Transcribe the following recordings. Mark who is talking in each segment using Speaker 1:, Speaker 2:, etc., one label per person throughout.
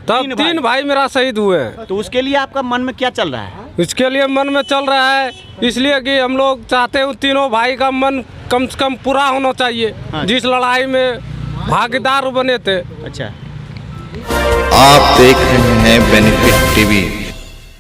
Speaker 1: तब तीन भाई मेरा शहीद हुए हैं।
Speaker 2: तो उसके लिए आपका मन में क्या चल रहा है?
Speaker 1: इसके लिए मन में चल रहा है इसलिए कि हम लोग चाहते हैं तीनों भाई का मन कम से कम पूरा होना चाहिए।
Speaker 2: हाँ।
Speaker 1: जिस लड़ाई में भागीदार बने थे।
Speaker 2: अच्छा,
Speaker 3: आप देख रहे हैं बेनिफिट टीवी।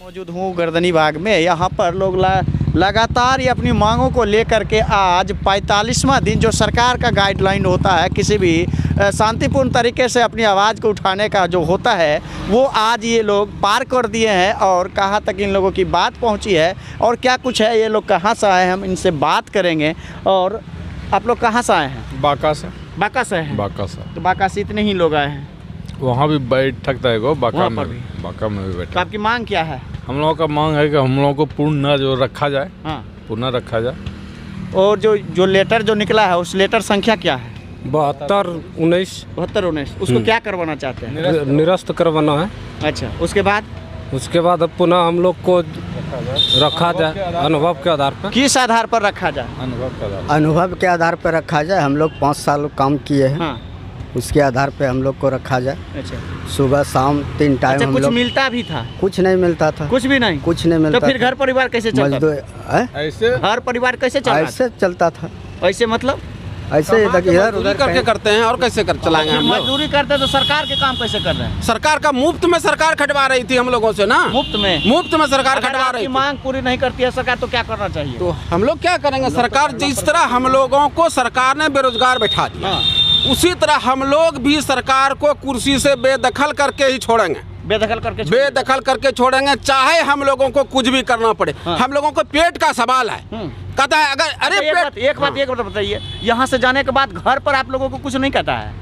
Speaker 2: मौजूद हूँ गर्दनी बाग में। यहाँ पर लोग लगातार ये अपनी मांगों को लेकर के आज 45वां दिन जो सरकार का गाइडलाइन होता है किसी भी शांतिपूर्ण तरीके से अपनी आवाज़ को उठाने का जो होता है वो आज ये लोग पार कर दिए हैं। और कहाँ तक इन लोगों की बात पहुँची है और क्या कुछ है, ये लोग कहाँ से आए हैं, हम इनसे बात करेंगे। और आप लोग कहाँ से आए हैं?
Speaker 1: बांका से।
Speaker 2: बांका से हैं?
Speaker 1: बांका से।
Speaker 2: तो बांका से इतने ही लोग आए हैं?
Speaker 1: वहाँ भी बैठक है बांका में भी। बांका में भी बैठक।
Speaker 2: तो आपकी मांग क्या है?
Speaker 1: हम लोगों का मांग है कि हम लोगों को पूर्ण जो रखा जाए।
Speaker 2: हाँ,
Speaker 1: पुनः रखा जाए।
Speaker 2: और जो लेटर जो निकला है उस लेटर संख्या क्या है?
Speaker 1: 72-19
Speaker 2: उसको क्या करवाना चाहते हैं?
Speaker 1: निरस्त करवाना है।
Speaker 2: अच्छा, उसके बाद
Speaker 1: अब पुनः हम लोग को रखा जाए अनुभव के आधार पर।
Speaker 2: किस आधार पर रखा जाए?
Speaker 4: अनुभव के आधार पर रखा जाए। हम लोग 5 साल काम किए हैं।
Speaker 2: हाँ,
Speaker 4: उसके आधार पे हम लोग को रखा जाए।
Speaker 2: अच्छा,
Speaker 4: सुबह शाम 3 टाइम
Speaker 2: अच्छा,
Speaker 4: हम
Speaker 2: कुछ
Speaker 4: लोग।
Speaker 2: मिलता भी था?
Speaker 4: कुछ नहीं मिलता था।
Speaker 2: कुछ भी नहीं?
Speaker 4: कुछ नहीं मिलता।
Speaker 2: तो फिर घर परिवार कैसे चलता?
Speaker 4: मजदूर
Speaker 1: ऐसे
Speaker 2: घर परिवार कैसे चलता?
Speaker 4: ऐसे चलता था।
Speaker 2: ऐसे मतलब
Speaker 4: ऐसे इधर उधर
Speaker 5: करके करते हैं और कैसे कर चलाएंगे हम लोग?
Speaker 2: मजदूरी करते तो सरकार के काम कैसे कर रहे हैं?
Speaker 5: सरकार का मुफ्त में सरकार खटवा रही थी हम लोगों से ना।
Speaker 2: मुफ्त में
Speaker 5: सरकार
Speaker 2: अगर
Speaker 5: खटवा
Speaker 2: आपकी
Speaker 5: रही थी।
Speaker 2: मांग पूरी नहीं करती है सरकार तो क्या करना चाहिए?
Speaker 5: तो हम लोग क्या करेंगे? सरकार जिस तरह हम लोगों को सरकार ने बेरोजगार बैठा दिया,
Speaker 2: हाँ,
Speaker 5: उसी तरह हम लोग भी सरकार को कुर्सी से बेदखल करके ही छोड़ेंगे।
Speaker 2: बेदखल करके
Speaker 5: छोड़ेंगे, चाहे हम लोगों को कुछ भी करना पड़े।
Speaker 2: हाँ।
Speaker 5: हम लोगों को पेट का सवाल है। कहता है अगर अरे
Speaker 2: एक बात बताइए, यहाँ से जाने के बाद घर पर आप लोगों को कुछ नहीं कहता है?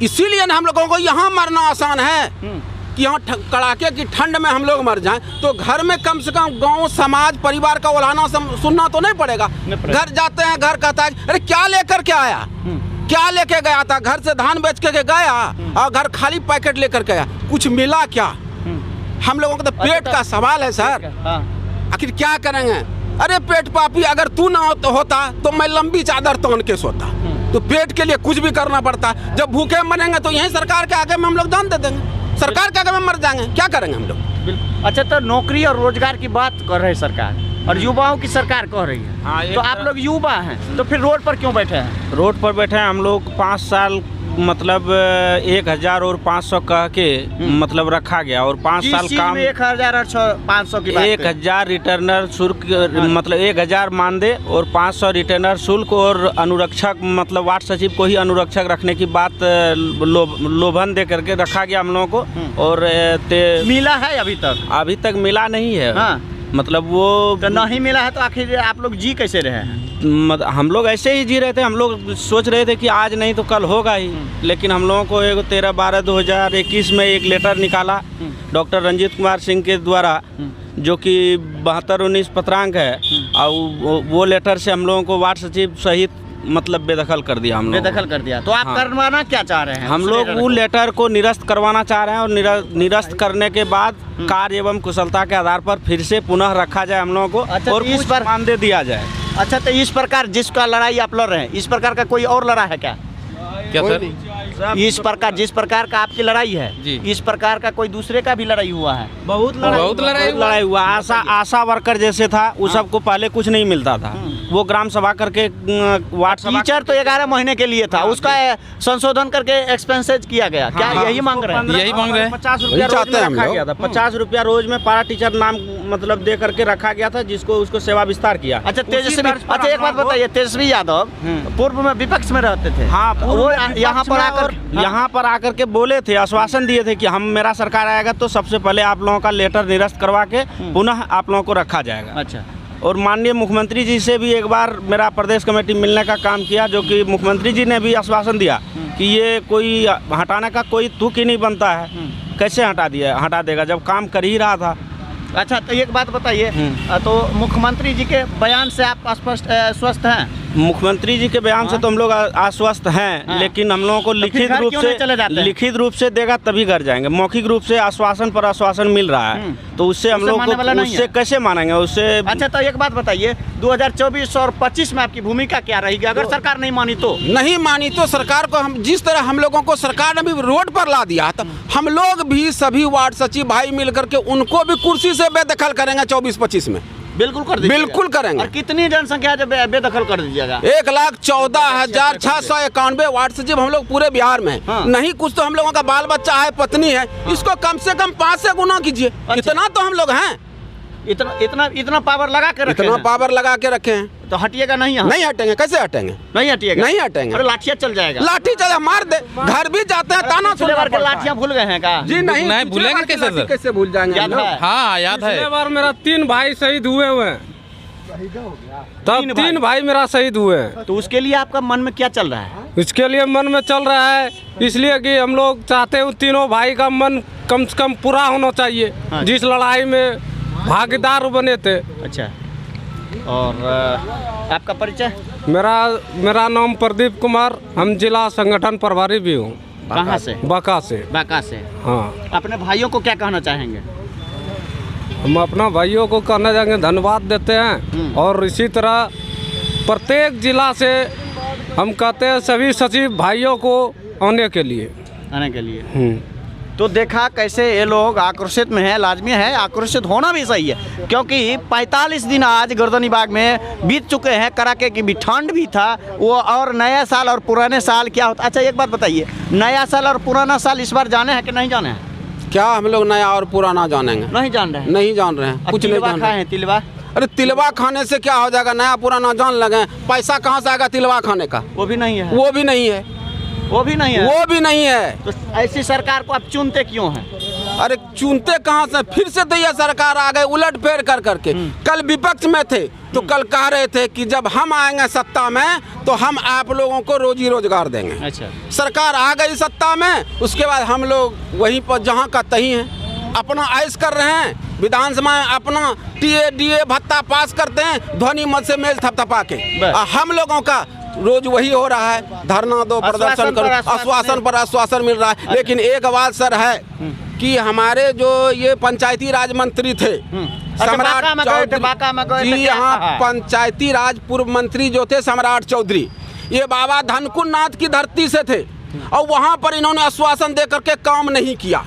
Speaker 5: इसीलिए ना हम लोगों को यहाँ मरना आसान है कि यहाँ कड़ाके की ठंड में हम लोग मर जाएं तो घर में कम से कम गांव समाज परिवार का उलाहना सुनना तो नहीं पड़ेगा। घर जाते हैं, घर कहता है अरे क्या लेकर के आया, क्या लेके गया था? घर से धान बेच के गया और घर खाली पैकेट लेकर के आया, कुछ मिला क्या? हम लोगों का तो पेट का सवाल है सर। आखिर क्या करेंगे? अरे पेट पापी, अगर तू ना होता तो मैं लंबी चादर तोड़ के सोता। तो पेट के लिए कुछ भी करना पड़ता है। जब भूखे मरेंगे तो यही सरकार के आगे में हम लोग दान दे देंगे, सरकार के आगे में मर जाएंगे, क्या करेंगे हम लोग?
Speaker 2: अच्छा, तो नौकरी और रोजगार की बात कर रही है सरकार और युवाओं की सरकार कह रही है।
Speaker 6: हाँ,
Speaker 2: तो आप लोग युवा हैं तो फिर रोड पर क्यों बैठे हैं?
Speaker 6: रोड पर बैठे हैं हम लोग 5 साल मतलब 1000 और 500 कह के मतलब रखा गया और 5 साल काम
Speaker 2: 1000 और 500 की बात
Speaker 6: 1000 रिटर्नर शुल्क मतलब 1000 मानदेय और 500 रिटर्नर शुल्क और अनुरक्षक मतलब वार्ड सचिव को ही अनुरक्षक रखने की बात लोभन दे करके रखा गया हम लोगों को। और
Speaker 2: मिला है अभी तक
Speaker 6: मिला नहीं है।
Speaker 2: हाँ,
Speaker 6: मतलब वो
Speaker 2: तो नहीं मिला है तो आखिर आप लोग जी कैसे रहे हैं?
Speaker 6: हम लोग ऐसे ही जी रहे थे। हम लोग सोच रहे थे कि आज नहीं तो कल होगा ही, लेकिन हम लोगों को 13/12/2021 में एक लेटर निकाला डॉक्टर रंजीत कुमार सिंह के द्वारा, जो कि 72-19 पत्रांक है। और वो लेटर से हम लोगों को वार्ड सचिव सहित मतलब बेदखल कर दिया।
Speaker 2: बेदखल कर दिया। तो आप
Speaker 6: हाँ।
Speaker 2: करवाना क्या चाह रहे हैं?
Speaker 6: हम लोग वो लेटर को निरस्त करवाना चाह रहे हैं और निरस्त करने के बाद कार्य एवं कुशलता के आधार पर फिर से पुनः रखा जाए हम लोगों को।
Speaker 2: अच्छा,
Speaker 6: और इस पर मानदेय दिया जाए।
Speaker 2: अच्छा, तो इस प्रकार जिसका लड़ाई आप लड़ रहे हैं इस प्रकार का कोई और लड़ा है क्या?
Speaker 1: क्या सर?
Speaker 2: इस प्रकार जिस प्रकार का आपकी लड़ाई है
Speaker 1: जी,
Speaker 2: इस प्रकार का कोई दूसरे का भी लड़ाई हुआ है?
Speaker 6: बहुत लड़ाई हुआ। आशा वर्कर जैसे था वो सबको पहले कुछ नहीं मिलता था। वो ग्राम सभा करके वार्ड
Speaker 2: टीचर तो 11 महीने के लिए था, उसका संशोधन करके एक्सपेंसेज किया गया। क्या यही मांग रहे हैं?
Speaker 1: यही मांग रहे हैं।
Speaker 6: 50 रुपया रोज में रखा गया था। 50 रुपया रोज में पारा टीचर नाम मतलब दे करके रखा गया था, जिसको उसको सेवा विस्तार किया।
Speaker 2: अच्छा, तेजस्वी, अच्छा एक बात बताइए, तेजस्वी यादव पूर्व में विपक्ष में रहते थे।
Speaker 6: हाँ,
Speaker 2: वो यहाँ
Speaker 6: पर आकर के बोले थे, आश्वासन दिए थे कि मेरा सरकार आएगा तो सबसे पहले आप लोगों का लेटर निरस्त करवा के पुनः आप लोगों को रखा जाएगा।
Speaker 2: अच्छा,
Speaker 6: और माननीय मुख्यमंत्री जी से भी एक बार मेरा प्रदेश कमेटी मिलने का काम किया, जो कि मुख्यमंत्री जी ने भी आश्वासन दिया कि ये कोई हटाने का कोई तुक ही नहीं बनता है। कैसे हटा देगा जब काम कर ही रहा था।
Speaker 2: अच्छा, तो एक बात बताइए, तो मुख्यमंत्री जी के बयान से आप स्वस्थ हैं?
Speaker 6: मुख्यमंत्री जी के बयान से तो हम लोग आश्वस्त हैं, लेकिन हम लोगों को लिखित रूप से देगा तभी घर जाएंगे। मौखिक रूप से आश्वासन पर आश्वासन मिल रहा है, तो उससे हम लोग को उससे कैसे मानेंगे उससे।
Speaker 2: अच्छा, तो एक बात बताइए, 2024 और 25 में आपकी भूमिका क्या रहेगी अगर सरकार नहीं मानी तो?
Speaker 5: नहीं मानी तो सरकार को हम जिस तरह हम लोगों को सरकार ने भी रोड पर ला दिया, तो हम लोग भी सभी वार्ड सचिव भाई मिल करके उनको भी कुर्सी से बेदखल करेंगे 24-25 में।
Speaker 2: बिल्कुल कर दीजिएगा।
Speaker 5: बिल्कुल करेंगे।
Speaker 2: और कितनी जनसंख्या जब बेदखल कर दीजिएगा?
Speaker 5: 1,14,691 वार्ड सचिव हम लोग पूरे बिहार में।
Speaker 2: हाँ।
Speaker 5: नहीं कुछ तो हम लोगों का बाल बच्चा है, पत्नी है, इसको कम से कम 5 से गुना कीजिए। इतना तो हम लोग हैं,
Speaker 2: इतना पावर लगा के रखे
Speaker 5: इतना
Speaker 2: हैं।
Speaker 5: पावर लगा के रखे हैं,
Speaker 2: तो हटिएगा नहीं यहाँ?
Speaker 5: नहीं हटेंगे। कैसे हटेंगे?
Speaker 2: नहीं हटिएगा?
Speaker 5: नहीं हटेंगे।
Speaker 2: अरे लाठियाँ चल जाएगा।
Speaker 5: लाठी चला मार दे, घर भी जाते हैं, ताना
Speaker 2: पिछले बार के लाठियाँ भूल गए हैं का?
Speaker 5: जी नहीं भूलेंगे कैसे सर? कैसे भूल जाएंगे?
Speaker 2: याद है?
Speaker 1: हाँ याद है। पिछले बार मेरा 3 भाई शहीद हुए हैं, तब 3 भाई मेरा शहीद हुए हैं।
Speaker 2: तो उसके लिए आपका मन में क्या चल रहा है?
Speaker 1: इसके लिए मन में चल रहा है इसलिए कि हम लोग चाहते हैं तीनों भाई का मन कम से कम पूरा होना चाहिए, जिस लड़ाई में भागीदार बने थे।
Speaker 2: अच्छा, और आपका परिचय?
Speaker 1: मेरा नाम प्रदीप कुमार, हम जिला संगठन प्रभारी भी हूँ।
Speaker 2: कहाँ से?
Speaker 1: बांका से।
Speaker 2: बांका से।
Speaker 1: हाँ।
Speaker 2: अपने भाइयों को क्या कहना चाहेंगे?
Speaker 1: हम अपना भाइयों को कहना चाहेंगे धन्यवाद देते हैं, और इसी तरह प्रत्येक जिला से हम कहते हैं सभी सचिव भाइयों को आने के लिए।
Speaker 2: तो देखा कैसे ये लोग आक्रोशित में है, लाजमी है, आक्रोशित होना भी सही है, क्योंकि 45 दिन आज गर्दनीबाग में बीत चुके हैं, कड़ाके की भी ठंड भी था वो, और नया साल और पुराने साल क्या होता? अच्छा एक बात बताइए, नया साल और पुराना साल इस बार जाने हैं कि नहीं जाने हैं?
Speaker 5: क्या हम लोग नया और पुराना जानेंगे?
Speaker 2: नहीं जान रहे हैं।
Speaker 5: नहीं जान रहे हैं, कुछ नहीं जान रहे हैं।
Speaker 2: तिलवा? अरे
Speaker 5: तिलवा खाने से क्या हो जाएगा? नया पुराना जान लगे, पैसा कहाँ से आएगा तिलवा खाने का?
Speaker 2: वो भी नहीं है।
Speaker 5: वो भी नहीं है।
Speaker 2: वो भी नहीं है।
Speaker 5: वो भी नहीं है।
Speaker 2: तो ऐसी सरकार को आप चुनते क्यों हैं?
Speaker 5: अरे चुनते कहाँ से? फिर से तो यह सरकार आ गई उलट फेर कर करके। कल विपक्ष में थे तो कल कह रहे थे कि जब हम आएंगे सत्ता में तो हम आप लोगों को रोजी रोजगार देंगे।
Speaker 2: अच्छा,
Speaker 5: सरकार आ गई सत्ता में, उसके बाद हम लोग वहीं पर जहाँ का तहीं हैं, अपना ऐश कर रहे हैं, विधानसभा में अपना टीए भत्ता पास करते हैं, ध्वनि मत से मेल थपथपा के। हम लोगों का रोज वही हो रहा है, धरना दो, प्रदर्शन करो, आश्वासन पर आश्वासन मिल रहा है। लेकिन एक बात सर है कि हमारे जो ये पंचायती राज मंत्री थे सम्राट चौधरी जी, यहाँ पंचायती राज पूर्व मंत्री जो थे सम्राट चौधरी, ये बाबा धनकुन नाथ की धरती से थे, और वहाँ पर इन्होंने आश्वासन दे करके काम नहीं किया,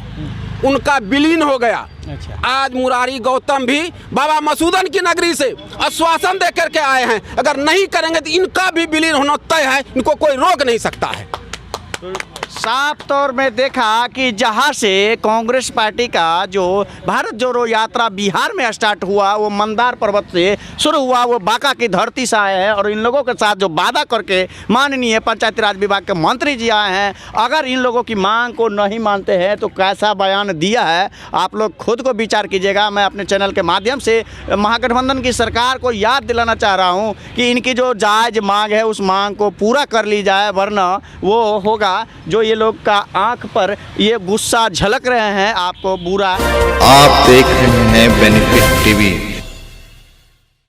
Speaker 5: उनका विलीन हो गया। अच्छा। आज मुरारी गौतम भी बाबा मसूदन की नगरी से आश्वासन दे करके आए हैं, अगर नहीं करेंगे तो इनका भी विलीन होना तय है, इनको कोई रोक नहीं सकता है।
Speaker 2: साफ तौर में देखा कि जहां से कांग्रेस पार्टी का जो भारत जोड़ो यात्रा बिहार में स्टार्ट हुआ, वो मंदार पर्वत से शुरू हुआ, वो बांका की धरती से आए हैं, और इन लोगों के साथ जो वादा करके माननीय पंचायती राज विभाग के मंत्री जी आए हैं, अगर इन लोगों की मांग को नहीं मानते हैं तो कैसा बयान दिया है आप लोग खुद को विचार कीजिएगा। मैं अपने चैनल के माध्यम से महागठबंधन की सरकार को याद दिलाना चाह रहा हूँ कि इनकी जो जायज़ मांग है उस मांग को पूरा कर ली जाए, वरना वो होगा जो ये लोग का आंख पर ये गुस्सा झलक रहे हैं, आपको बुरा।
Speaker 3: आप देख रहे हैं बेनिफिट टीवी।